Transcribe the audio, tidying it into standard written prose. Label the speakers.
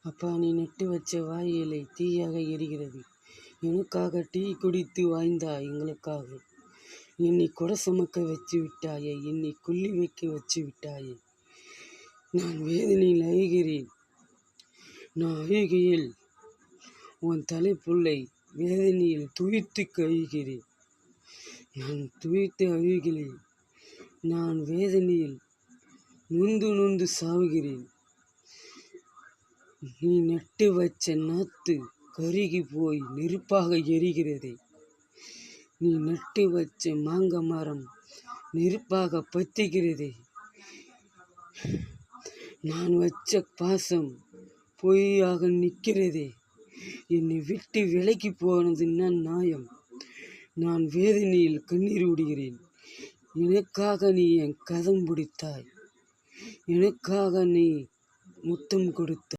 Speaker 1: அப்பா, நீ நட்டு வச்ச வாழை இலை தீயாக எரிகிறது. எனக்காக டீ குடித்து வாழ்ந்தாய், எங்களுக்காக. என்னை கொடை சுமக்க வச்சு விட்டாயே, என்னை கொல்லி வைக்க வச்சு விட்டாயே. நான் வேதனையில் அழுகிறேன். நான் அழுகையில் உன் தலைப்புள்ளை வேதனையில் துய்த்து கழுகிறேன். நான் துய்த்து அழுகிறேன். நான் வேதனையில் நொந்து சாவுகிறேன். நீ நட்டு வச்ச நாத்து கருகி போய் நெருப்பாக எரிகிறதே. நீ நட்டு வச்ச மாங்க மரம் நெருப்பாக பத்துகிறதே. நான் வச்ச பாசம் பொய்யாக நிற்கிறதே. என்னை விட்டு விலகி போனது நியாயம். நான் வேதனையில் கண்ணீர் விடுகிறேன். எனக்காக நீ என் கதம் பிடித்தாய். எனக்காக நீ முத்தம் கொடுத்தாய்.